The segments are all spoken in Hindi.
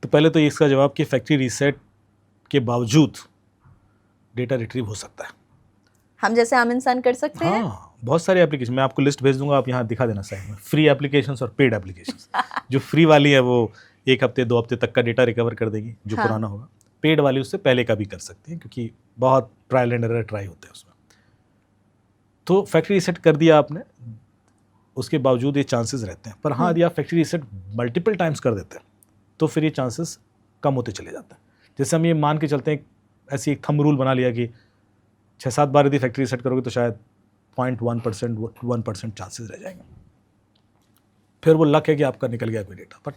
तो पहले तो इसका जवाब कि फैक्ट्री रीसेट के बावजूद डेटा रिट्रीव हो सकता है। हम जैसे आम इंसान कर सकते हैं? हाँ, बहुत सारे एप्लीकेशन, मैं आपको लिस्ट भेज दूंगा, आप यहाँ दिखा देना साइड में, फ्री एप्लीकेशंस और पेड एप्लीकेशंस। जो फ्री वाली है वो 1 हफ्ते 2 हफ्ते तक का डेटा रिकवर कर देगी जो हाँ। पुराना होगा। पेड वाली उससे पहले का भी कर सकते हैं, क्योंकि बहुत ट्रायल एंड एरर ट्राई होते हैं उसमें। तो फैक्ट्री रीसेट कर दिया आपने, उसके बावजूद ये चांसेस रहते हैं। पर हाँ, यदि आप फैक्ट्री रीसेट मल्टीपल टाइम्स कर देते हैं तो फिर ये चांसेस कम होते चले जाते हैं। जैसे हम ये मान के चलते हैं, ऐसी एक थंब रूल बना लिया कि 6-7 बार यदि फैक्ट्री रीसेट करोगे तो शायद 0.1% चांसेस रह जाएंगे। फिर वो लक है कि आपका निकल गया कोई data, but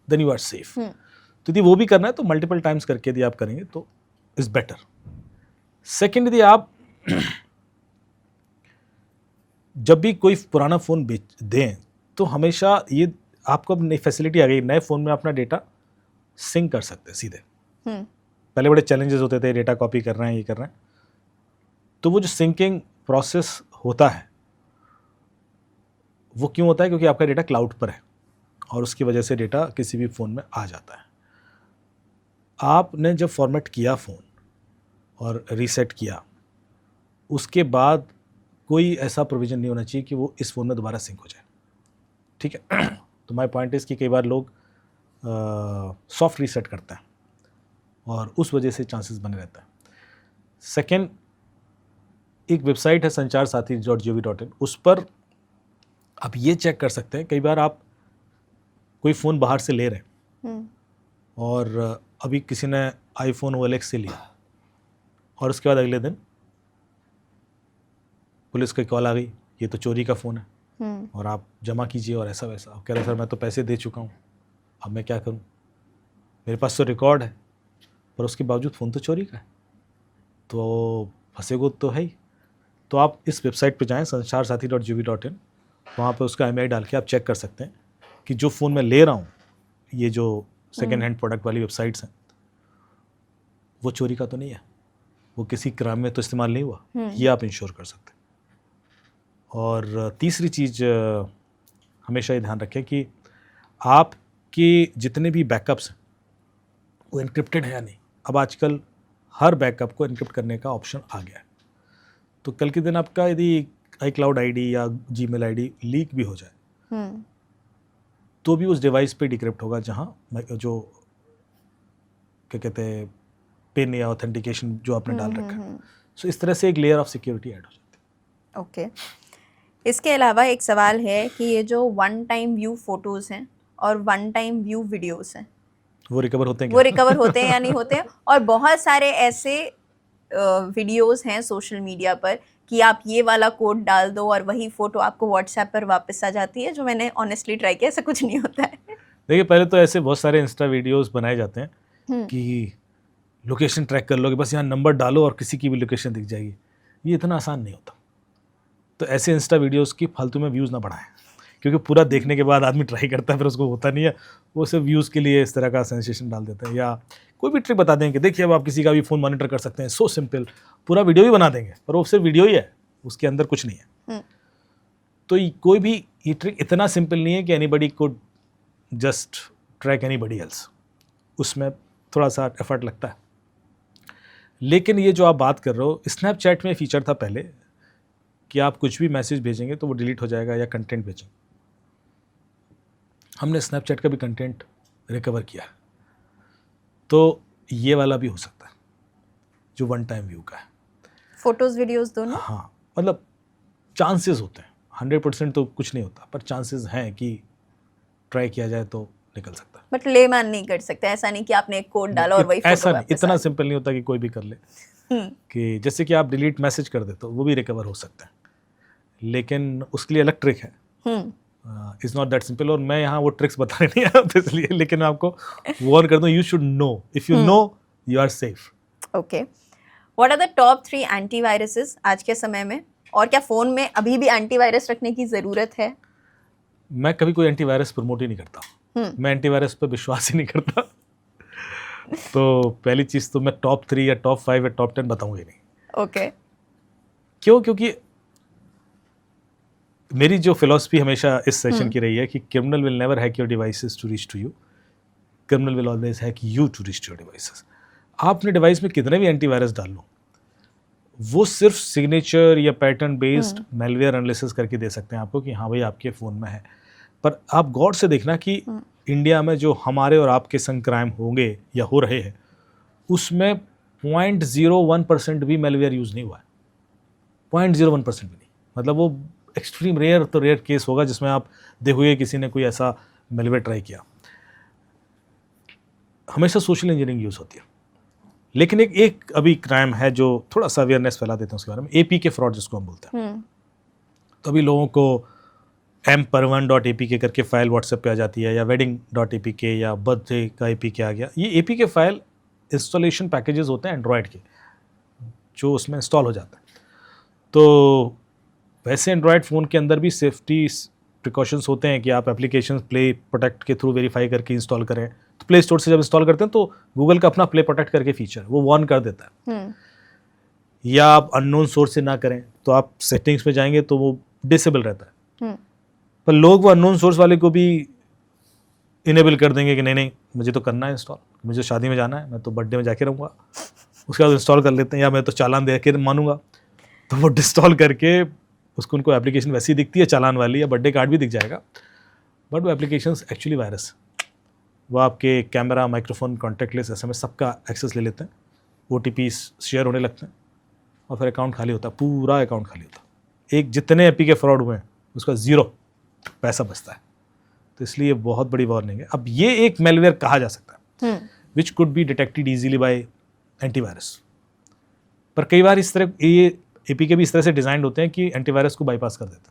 then you are safe. तो यदि वो भी करना है तो मल्टीपल टाइम्स करके यदि आप करेंगे तो इज बेटर। सेकेंड, यदि आप जब भी कोई पुराना फ़ोन बेच दें तो हमेशा ये आपको अब नई फैसिलिटी आ गई, नए फ़ोन में अपना डेटा सिंक कर सकते हैं सीधे। पहले बड़े चैलेंजेस होते थे, डेटा कॉपी कर रहे हैं, ये कर रहे हैं। तो वो जो सिंकिंग प्रोसेस होता है वो क्यों होता है? क्योंकि आपका डेटा क्लाउड पर है और उसकी वजह से डेटा किसी भी फ़ोन में आ जाता है। आपने जब फॉर्मेट किया फ़ोन और रीसेट किया, उसके बाद कोई ऐसा प्रोविज़न नहीं होना चाहिए कि वो इस फ़ोन में दोबारा सिंक हो जाए, ठीक है? तो माय पॉइंट इज़ कि कई बार लोग सॉफ्ट रीसेट करते हैं और उस वजह से चांसेस बने रहता है। सेकेंड, एक वेबसाइट है sancharsaathi.gov.in, उस पर आप ये चेक कर सकते हैं, कई बार आप कोई फ़ोन बाहर से ले रहे हैं और अभी किसी ने आईफोन OLX से लिया और उसके बाद अगले दिन पुलिस की कॉल आ गई, ये तो चोरी का फ़ोन है और आप जमा कीजिए और ऐसा वैसा। आप कह रहे सर मैं तो पैसे दे चुका हूँ, अब मैं क्या करूँ, मेरे पास तो रिकॉर्ड है, पर उसके बावजूद फ़ोन तो चोरी का है, तो फंसेगो तो है ही। तो आप इस वेबसाइट पे जाएं sancharsaathi.gov.in, वहाँ पे उसका IMEI डाल के आप चेक कर सकते हैं कि जो फ़ोन मैं ले रहा हूँ, ये जो सेकेंड हैंड प्रोडक्ट वाली वेबसाइट्स हैं, वो चोरी का तो नहीं है, वो किसी क्राइम में तो इस्तेमाल नहीं हुआ, ये आप इंश्योर कर सकते हैं। और तीसरी चीज़, हमेशा ये ध्यान रखें कि आपके जितने भी बैकअप्स हैं वो इनक्रिप्टेड है या नहीं। अब आजकल हर बैकअप को इनक्रिप्ट करने का ऑप्शन आ गया है, तो कल के दिन आपका यदि iCloud ID या Gmail ID लीक भी हो जाए तो भी उस डिवाइस पे डिक्रिप्ट होगा जहाँ जो क्या कहते हैं पिन या ऑथेंटिकेशन जो आपने डाल रखा है। सो इस तरह से एक लेयर ऑफ सिक्योरिटी ऐड हो जाती है। ओके। इसके अलावा एक सवाल है कि ये जो वन टाइम व्यू फोटोज़ हैं और वन टाइम व्यू वीडियोज़ हैं, वो रिकवर होते हैं वो क्या? रिकवर होते हैं या नहीं होते हैं? और बहुत सारे ऐसे वीडियोज़ हैं सोशल मीडिया पर कि आप ये वाला कोड डाल दो और वही फ़ोटो आपको व्हाट्सएप पर वापस आ जाती है, जो मैंने ऑनेस्टली ट्राई किया, ऐसा कुछ नहीं होता है। देखिए, पहले तो ऐसे बहुत सारे इंस्टा वीडियोस बनाए जाते हैं कि लोकेशन ट्रैक कर लोगे, बस यहाँ नंबर डालो और किसी की भी लोकेशन दिख जाएगी। ये इतना आसान नहीं होता। तो ऐसे इंस्टा वीडियोस की फालतू में व्यूज़ ना बढ़ाएं, क्योंकि पूरा देखने के बाद आदमी ट्राई करता है, फिर उसको होता नहीं है, वो सिर्फ व्यूज़ के लिए इस तरह का सेंसेशन डाल देते हैं, या कोई भी ट्रिक बता देंगे कि देखिए अब आप किसी का भी फ़ोन मॉनिटर कर सकते हैं, सो सिंपल, पूरा वीडियो ही बना देंगे, पर वो सिर्फ वीडियो ही है, उसके अंदर कुछ नहीं है। तो कोई भी ये ट्रिक इतना सिंपल नहीं है कि anybody could just track anybody else, उसमें थोड़ा सा एफर्ट लगता है। लेकिन ये जो आप बात कर रहे हो, स्नैपचैट में फीचर था पहले कि आप कुछ भी मैसेज भेजेंगे तो वो डिलीट हो जाएगा या कंटेंट भेजेंगे। हमने स्नैपचैट का भी कंटेंट रिकवर किया, तो ये वाला भी हो सकता है जो वन टाइम व्यू का है। फोटोज़ वीडियोज़ दोनों? हाँ, मतलब चांसेस होते हैं, 100% तो कुछ नहीं होता, पर चांसेस हैं कि ट्राई किया जाए तो निकल सकता है। बट लेमैन नहीं कर सकते, ऐसा नहीं कि आपने एक कोड डाला और वही फोटो ऐसा नहीं, वापस इतना आ सिंपल नहीं होता कि कोई भी कर ले। कि जैसे कि आप डिलीट मैसेज कर दे तो वो भी रिकवर हो सकता है, लेकिन उसके लिए अलग ट्रिक है। इज़ नॉट दैट सिंपल, और मैं यहाँ वो ट्रिक्स बताने नहीं आया था इसलिए, लेकिन मैं आपको वार्न कर दूँ, you should know, if you know you are safe. Okay, what are the top 3 antiviruses आज के समय में, और क्या फ़ोन में अभी भी एंटीवायरस रखने की ज़रूरत है? मैं कभी कोई एंटीवायरस प्रमोट ही नहीं करता, मैं एंटीवायरस पर विश्वास ही नहीं करता। तो पहली चीज़ तो मैं टॉप 3 या टॉप 5 या टॉप 10 बताऊंगा ही नहीं। ओके। क्यों? क्योंकि मेरी जो फिलॉसफी हमेशा इस सेशन की रही है कि criminal will never hack your devices to reach to you, criminal will always hack you to reach your devices. आप अपने डिवाइस में कितने भी एंटीवायरस डाल लो, वो सिर्फ सिग्नेचर या पैटर्न बेस्ड मेलवेयर एनालिसिस करके दे सकते हैं आपको कि हाँ भाई आपके फ़ोन में है। पर आप गौर से देखना कि इंडिया में जो हमारे और आपके संग क्राइम होंगे या हो रहे हैं, उसमें 0.01% भी मेलवेयर यूज़ नहीं हुआ है। 0.01% भी नहीं, मतलब वो एक्सट्रीम रेयर तो रेयर केस होगा जिसमें आप देखोगे किसी ने कोई ऐसा मेलवेयर ट्राई किया। हमेशा सोशल इंजीनियरिंग यूज़ होती है। लेकिन एक अभी क्राइम है जो थोड़ा सा अवेयरनेस फैला देते हैं उसके बारे में, APK फ्रॉड जिसको हम बोलते हैं। तो अभी लोगों को mper1.apk करके फाइल व्हाट्सएप पे आ जाती है, या wedding.apk या बर्थडे का APK आ गया। ये APK फाइल इंस्टॉलेशन पैकेजेस होते हैं एंड्रॉयड के, जो उसमें इंस्टॉल हो जाता है। तो वैसे एंड्रॉयड फ़ोन के अंदर भी सेफ्टी प्रिकॉशंस होते हैं कि आप एप्लीकेशन प्ले प्रोटेक्ट के थ्रू वेरीफाई करके इंस्टॉल करें। तो प्ले स्टोर से जब इंस्टॉल करते हैं तो गूगल का अपना प्ले प्रोटेक्ट करके फीचर वो वार्न कर देता है। या आप अननोन सोर्स से ना करें, तो आप सेटिंग्स में जाएंगे तो वो डिसेबल रहता है। पर लोग वो अननोन सोर्स वाले को भी इनेबल कर देंगे कि नहीं मुझे तो करना है इंस्टॉल, मुझे शादी में जाना है, मैं तो बर्थडे में जाके रहूँगा, उसके बाद इंस्टॉल कर लेते हैं, या मैं तो चालान दे के मानूंगा। तो वो डिस्टॉल करके उसको उनको एप्लीकेशन वैसी दिखती है चालान वाली, या बर्थडे कार्ड भी दिख जाएगा, बट वो एप्लीकेशंस एक्चुअली वायरस। वो आपके camera, microphone, contact list, SMS सबका एक्सेस ले लेते हैं, OTP शेयर होने लगते हैं, और फिर अकाउंट खाली होता है, पूरा अकाउंट खाली होता है। एक जितने APK फ्रॉड हुए हैं उसका 0 पैसा बचता है। तो इसलिए बहुत बड़ी वार्निंग है। अब ये एक मेलवेयर कहा जा सकता है which could be detected easily by antivirus. पर कई बार इस तरह ये APK भी इस तरह से डिजाइंड होते हैं कि एंटीवायरस को बाईपास कर देते हैं।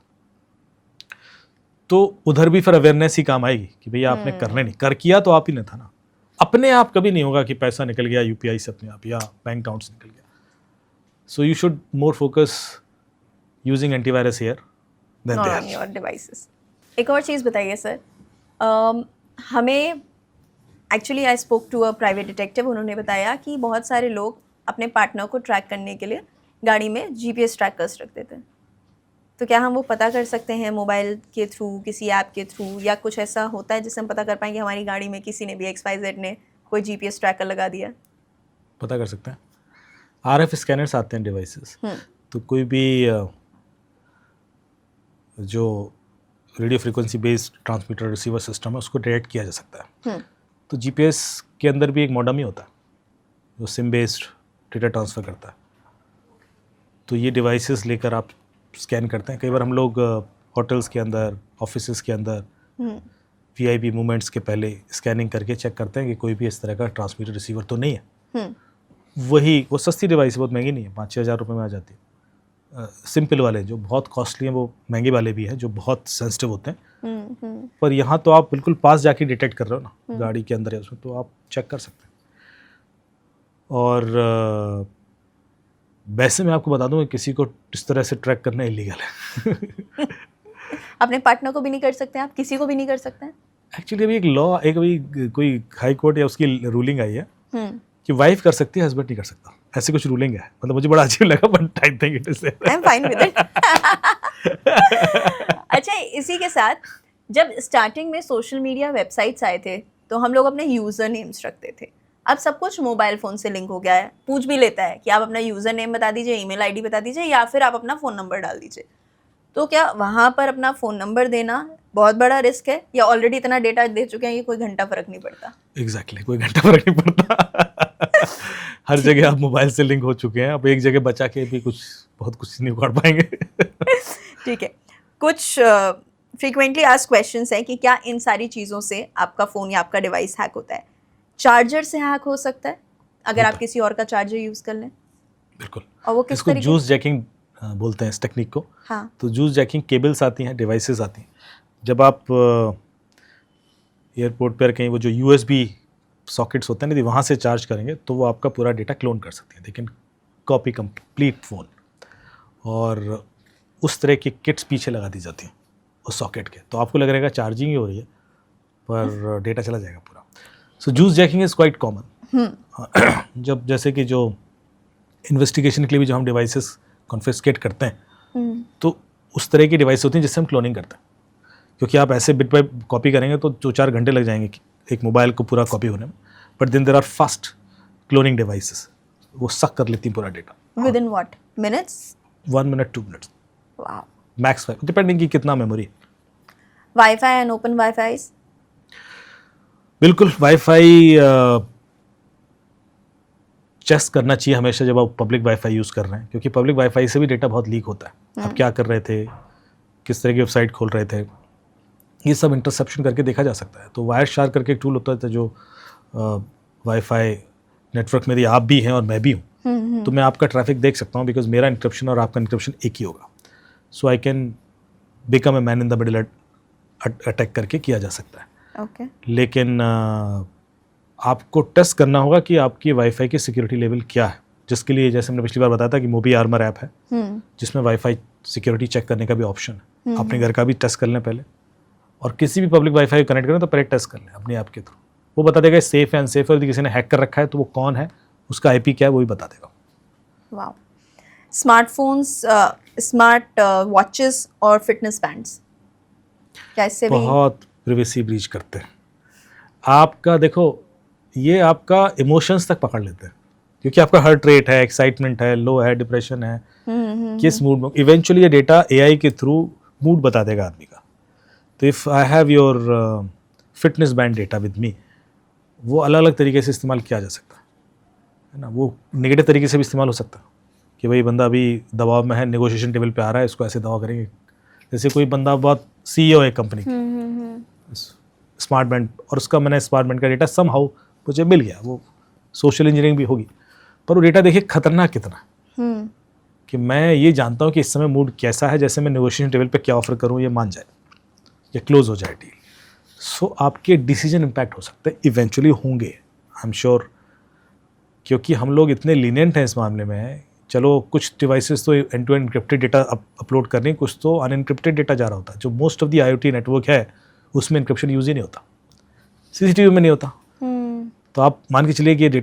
तो उधर भी फिर अवेयरनेस ही काम आएगी कि भैया आपने करने नहीं, कर किया तो आप ही ने था ना। अपने आप कभी नहीं होगा कि पैसा निकल गया UPI से अपने आप, या बैंक अकाउंट से निकल गया। So you should more focus using antivirus here then on your devices. एक और चीज़ बताइए सर, हमें actually I spoke to a private detective, उन्होंने बताया कि बहुत सारे लोग अपने पार्टनर को ट्रैक करने के लिए गाड़ी में GPS ट्रैकर्स रख देते हैं। तो क्या हम वो पता कर सकते हैं मोबाइल के थ्रू, किसी ऐप के थ्रू, या कुछ ऐसा होता है जिससे हम पता कर पाएंगे हमारी गाड़ी में किसी ने भी XYZ ने कोई GPS ट्रैकर लगा दिया? पता कर सकते हैं। RF स्कैनर्स आते हैं डिवाइसेस, तो कोई भी जो radio frequency based transmitter receiver system है उसको डिटेक्ट किया जा सकता है। तो GPS के अंदर भी एक मॉडम ही होता है जो सिम बेस्ड डेटा ट्रांसफ़र करता है। तो ये डिवाइसेस लेकर आप स्कैन करते हैं। कई बार हम लोग होटल्स के अंदर, ऑफिसेस के अंदर VIP मूवमेंट्स के पहले स्कैनिंग करके चेक करते हैं कि कोई भी इस तरह का ट्रांसमीटर रिसीवर तो नहीं है। वो सस्ती डिवाइस, बहुत महंगी नहीं है, 5-6 हज़ार रुपये में आ जाती है। सिंपल वाले जो बहुत कॉस्टली हैं वो महंगे वाले भी हैं जो बहुत सेंसिटिव होते हैं। पर यहाँ तो आप बिल्कुल पास जाके डिटेक्ट कर रहे हो ना, गाड़ी के अंदर है उसमें, तो आप चेक कर सकते हैं। और वैसे मैं आपको बता दूं कि किसी को इस तरह से ट्रैक करना इलीगल है। अपने पार्टनर को भी नहीं कर सकते आप, किसी को भी नहीं कर सकते हैं? एक्चुअली अभी एक लॉ, एक अभी कोई हाई कोर्ट या उसकी रूलिंग आई है कि वाइफ कर सकती है, हस्बैंड नहीं कर सकता। ऐसी कुछ रूलिंग है, मतलब मुझे बड़ा अजीब लगा, but I think it is I am fine with it. अच्छा, इसी के साथ जब स्टार्टिंग में सोशल मीडिया वेबसाइट्स आए थे तो हम लोग अपने यूज़र नेम्स रखते थे। अब सब कुछ मोबाइल फ़ोन से लिंक हो गया है, पूछ भी लेता है कि आप अपना यूज़र नेम बता दीजिए, ईमेल आईडी बता दीजिए, या फिर आप अपना फ़ोन नंबर डाल दीजिए। तो क्या वहाँ पर अपना फ़ोन नंबर देना बहुत बड़ा रिस्क है, या ऑलरेडी इतना डेटा दे चुके हैं कि कोई घंटा फ़र्क नहीं पड़ता? एग्जैक्टली, कोई घंटा फर्क नहीं पड़ता। हर जगह आप मोबाइल से लिंक हो चुके हैं, अब एक जगह बचा के भी बहुत कुछ नहीं उखाड़ पाएंगे। ठीक है, कुछ फ्रीक्वेंटली आस्क्ड क्वेश्चंस हैं कि क्या इन सारी चीज़ों से आपका फ़ोन या आपका डिवाइस हैक होता है? चार्जर से हैक हो सकता है अगर आप किसी और का चार्जर यूज़ कर लें? बिल्कुर। और वो किस तरीके? जूस जैकिंग बोलते हैं इस टेक्निक को। हाँ। तो जूस जैकिंग केबल्स आती हैं, डिवाइसेस आती हैं। जब आप एयरपोर्ट पर कहीं वो जो USB सॉकेट्स होते हैं, यदि वहाँ से चार्ज करेंगे तो वो आपका पूरा डेटा क्लोन कर सकती है, लेकिन कॉपी कंप्लीट फ़ोन। और उस तरह की किट्स पीछे लगा दी जाती हैं उस सॉकेट के, तो आपको लग रहेगा चार्जिंग ही हो रही है, पर डेटा चला जाएगा पूरा। So juice jacking is quite common. जब जैसे कि जो इन्वेस्टिगेशन के लिए भी जो हम डिवाइसेस कॉन्फिस्केट करते हैं, तो उस तरह की डिवाइस होती हैं जिससे हम क्लोनिंग करते हैं, क्योंकि आप ऐसे बिट बाय कॉपी करेंगे तो 2-4 घंटे लग जाएंगे एक मोबाइल को पूरा कॉपी होने में, but then there are fast cloning devices, वो सक कर लेती हैं पूरा data within what minutes? 1 minute 2 minutes wow. Max 5, depending की कितना memory. Wifi and open wifi? बिल्कुल, वाईफाई चेक करना चाहिए हमेशा जब आप पब्लिक वाईफाई यूज़ कर रहे हैं, क्योंकि पब्लिक वाईफाई से भी डेटा बहुत लीक होता है। आप क्या कर रहे थे, किस तरह की वेबसाइट खोल रहे थे, ये सब इंटरसेप्शन करके देखा जा सकता है। तो वायर शार्क करके एक टूल होता है जो वाईफाई नेटवर्क में यदि आप भी हैं और मैं भी हूँ, तो मैं आपका ट्रैफिक देख सकता हूँ, बिकॉज मेरा इंक्रिप्शन और आपका इंक्रिप्शन एक ही होगा। So I can become a man in the middle attack करके किया जा सकता है। ओके। लेकिन आपको टेस्ट करना होगा कि आपकी वाईफाई की सिक्योरिटी लेवल क्या है, जिसके लिए जैसे हमने पिछली बार बताया था कि मोबी आर्मर ऐप है जिसमें वाईफाई सिक्योरिटी चेक करने का भी ऑप्शन है। अपने घर का भी टेस्ट कर लें पहले, और किसी भी पब्लिक वाईफाई कनेक्ट करें तो पहले टेस्ट कर लें अपने ऐप के थ्रू। वो बता देगा सेफ है अनसेफ है, यदि किसी ने हैक कर रखा है तो वो कौन है, उसका आईपी क्या है, वो भी बता देगा। वाओ। स्मार्टफोन्स, स्मार्ट वॉचेस और फिटनेस बैंड्स, क्या इससे भी बहुत प्रिवेसी ब्रीच करते हैं। आपका देखो, ये आपका इमोशंस तक पकड़ लेते हैं, क्योंकि आपका हार्ट रेट है, एक्साइटमेंट है, लो है, डिप्रेशन है, किस मूड में, इवेंचुअली ये डेटा एआई के थ्रू मूड बता देगा आदमी का। तो if I have your fitness band data with me, वो अलग अलग तरीके से इस्तेमाल किया जा सकता है ना। वो नेगेटिव तरीके से भी इस्तेमाल हो सकता है कि भाई बंदा अभी दबाव में है, नेगोशिएशन टेबल पे आ रहा है, इसको ऐसे दवा करेंगे। जैसे कोई बंदा बहुत CEO है कंपनी की, स्मार्ट बैंड, और उसका मैंने स्मार्ट बैंड का डेटा समहाउ मुझे मिल गया, वो सोशल इंजीनियरिंग भी होगी, पर वो डेटा देखिए खतरनाक कितना है कि मैं ये जानता हूँ कि इस समय मूड कैसा है, जैसे मैं नेगोशिएशन टेबल पे क्या ऑफर करूँ ये मान जाए या क्लोज हो जाए डील। सो आपके डिसीजन इम्पैक्ट हो सकते हैं, इवेंचुअली होंगे, आई एम श्योर, क्योंकि हम लोग इतने लीनियंट हैं इस मामले में। चलो कुछ डिवाइसेस तो end to end encrypted data upload कर रही हैं, कुछ तो अनएन्क्रिप्टेड डेटा जा रहा होता है। जो most of the IoT network है उसमें एन्क्रिप्शन यूज़ ही नहीं होता, CCTV में नहीं होता। तो आप मान के चलिए कि ये डेटा